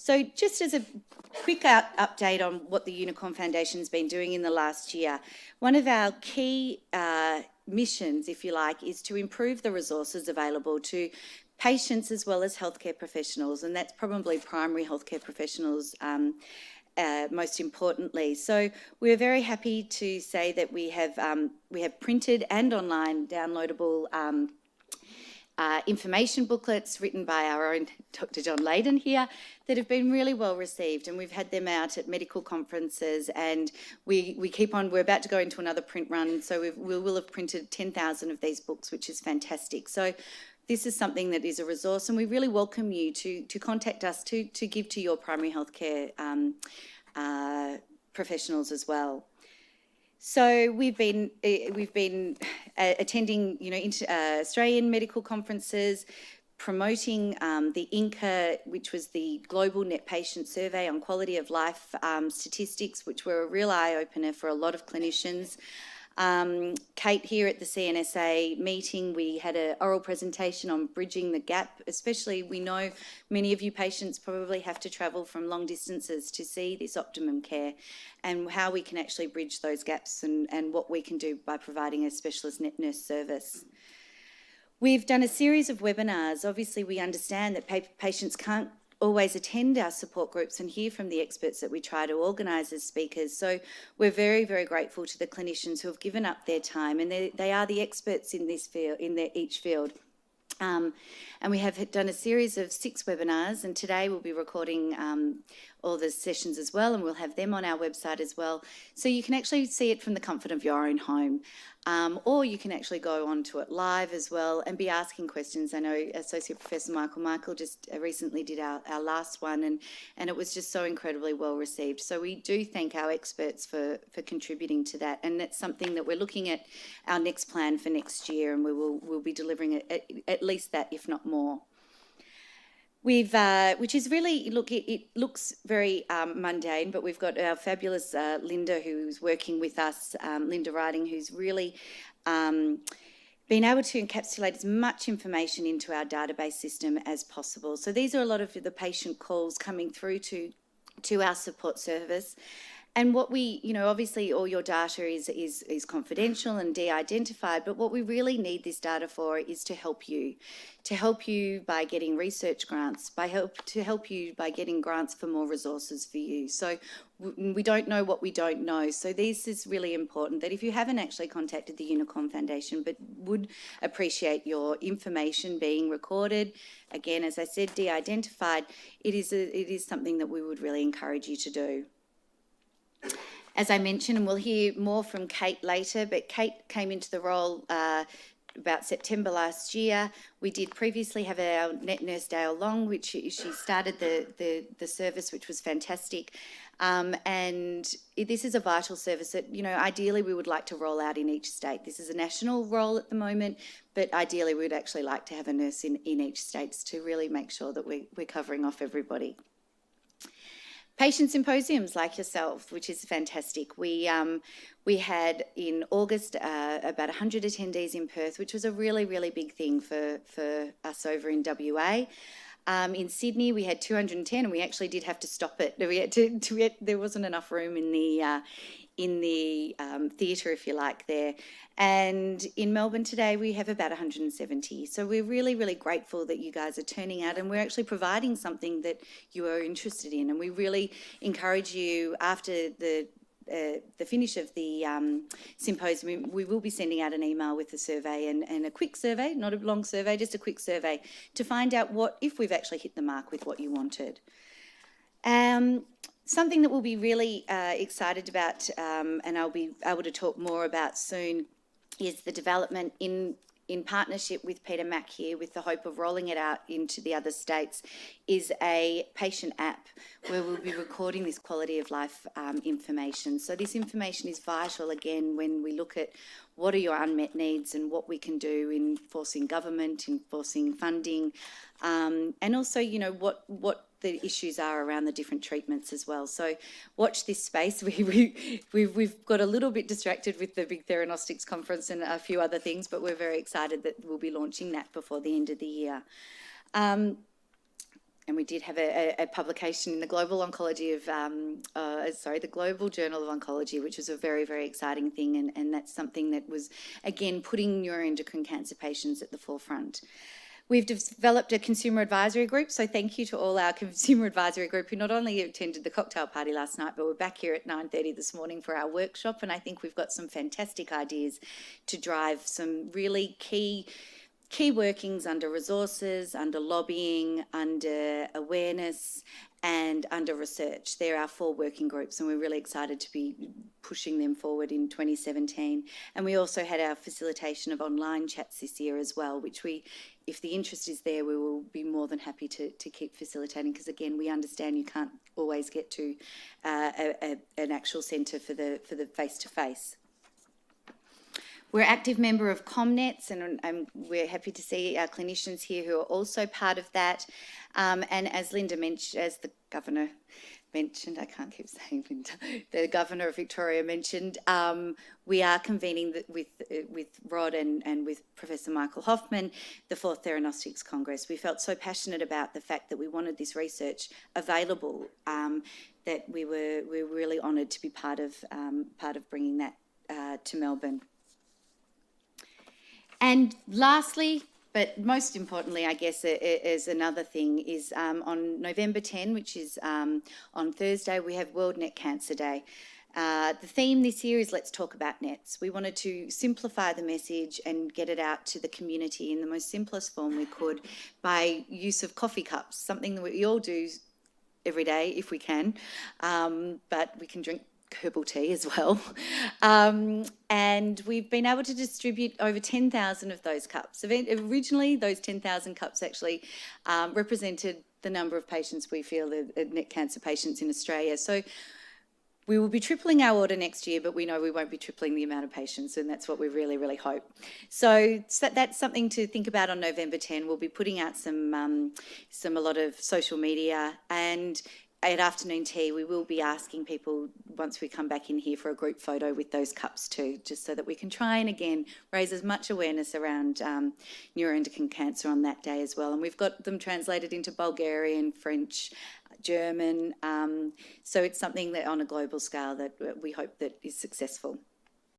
So just as a quick update on what the Unicorn Foundation's been doing in the last year, one of our key missions, if you like, is to improve the resources available to patients as well as healthcare professionals, and that's probably primary healthcare professionals most importantly. So we're very happy to say that we have printed and online downloadable information booklets written by our own Dr. John Leyden here that have been really well received, and we've had them out at medical conferences, and we keep on. We're about to go into another print run, so we will have printed 10,000 of these books, which is fantastic. So this is something that is a resource, and we really welcome you to contact us to give to your primary healthcare professionals as well. So we've been attending, Australian medical conferences, promoting the INCA, which was the Global Net Patient Survey on Quality of Life statistics, which were a real eye-opener for a lot of clinicians. Kate, here at the CNSA meeting, we had an oral presentation on bridging the gap, especially we know many of you patients probably have to travel from long distances to see this optimum care, and how we can actually bridge those gaps and what we can do by providing a specialist nurse service. We've done a series of webinars. Obviously, we understand that patients can't always attend our support groups and hear from the experts that we try to organise as speakers. So we're very, very grateful to the clinicians who have given up their time, and they are the experts in this field, each field. And we have done a series of 6 webinars, and today we'll be recording all the sessions as well, and we'll have them on our website as well. So you can actually see it from the comfort of your own home, or you can actually go onto it live as well and be asking questions. I know Associate Professor Michael just recently did our last one, and it was just so incredibly well received. So we do thank our experts for contributing to that, and that's something that we're looking at our next plan for next year, and we'll be delivering at least that, if not more. We've, which is really, look, it looks very mundane, but we've got our fabulous Linda, who's working with us, Linda Riding, who's really been able to encapsulate as much information into our database system as possible. So these are a lot of the patient calls coming through to our support service. And what we, obviously all your data is confidential and de-identified, but what we really need this data for is to help you by getting research grants, to help you by getting grants for more resources for you. So we don't know what we don't know. So this is really important, that if you haven't actually contacted the Unicorn Foundation but would appreciate your information being recorded, again, as I said, de-identified, it is something that we would really encourage you to do. As I mentioned, and we'll hear more from Kate later, but Kate came into the role about September last year. We did previously have our Net Nurse Day Long, which she started the service, which was fantastic. And this is a vital service that, ideally we would like to roll out in each state. This is a national role at the moment, but ideally we would actually like to have a nurse in each state to really make sure that we're covering off everybody. Patient symposiums like yourself, which is fantastic. We had in August about 100 attendees in Perth, which was a really, really big thing for us over in WA. In Sydney, we had 210, and we actually did have to stop it. There wasn't enough room in the theatre, if you like, there. And in Melbourne today, we have about 170. So we're really, really grateful that you guys are turning out, and we're actually providing something that you are interested in. And we really encourage you, after the finish of the symposium, we will be sending out an email with a survey and a quick survey, not a long survey, just a quick survey, to find out if we've actually hit the mark with what you wanted. Something that we'll be really excited about, and I'll be able to talk more about soon, is the development in partnership with Peter Mack here, with the hope of rolling it out into the other states, is a patient app where we'll be recording this quality of life information. So this information is vital, again, when we look at what are your unmet needs and what we can do in forcing government, in forcing funding, and also, what the issues are around the different treatments as well. So watch this space. We've got a little bit distracted with the big Theranostics conference and a few other things, but we're very excited that we'll be launching that before the end of the year. and we did have a publication in the Global Oncology of, the Global Journal of Oncology, which was a very, very exciting thing, and that's something that was, again, putting neuroendocrine cancer patients at the forefront. We've developed a consumer advisory group, so thank you to all our consumer advisory group who not only attended the cocktail party last night, but we're back here at 9:30 this morning for our workshop, and I think we've got some fantastic ideas to drive some really key workings under resources, under lobbying, under awareness, and under research. They're our 4 working groups, and we're really excited to be pushing them forward in 2017. And we also had our facilitation of online chats this year as well, which we, if the interest is there, we will be more than happy to keep facilitating, because again, we understand you can't always get to an actual centre for the face-to-face. We're an active member of ComNets, and we're happy to see our clinicians here who are also part of that. And as Linda mentioned, as the Governor mentioned, I can't keep saying Linda, the Governor of Victoria mentioned, we are convening with Rod and with Professor Michael Hoffman, the 4th Theranostics Congress. We felt so passionate about the fact that we wanted this research available that we were really honoured to be part of bringing that to Melbourne. And lastly, but most importantly, I guess, is another thing, is on November 10, which is on Thursday, we have Worldnet Cancer Day. The theme this year is Let's Talk About Nets. We wanted to simplify the message and get it out to the community in the most simplest form we could by use of coffee cups, something that we all do every day if we can, but we can drink herbal tea as well. And we've been able to distribute over 10,000 of those cups. Originally, those 10,000 cups actually represented the number of patients we feel are net cancer patients in Australia. So we will be tripling our order next year, but we know we won't be tripling the amount of patients, and that's what we really, really hope. So that's something to think about on November 10. We'll be putting out a lot of social media, and at afternoon tea, we will be asking people, once we come back in here, for a group photo with those cups too, just so that we can try and, again, raise as much awareness around neuroendocrine cancer on that day as well. And we've got them translated into Bulgarian, French, German, so it's something that on a global scale that we hope that is successful.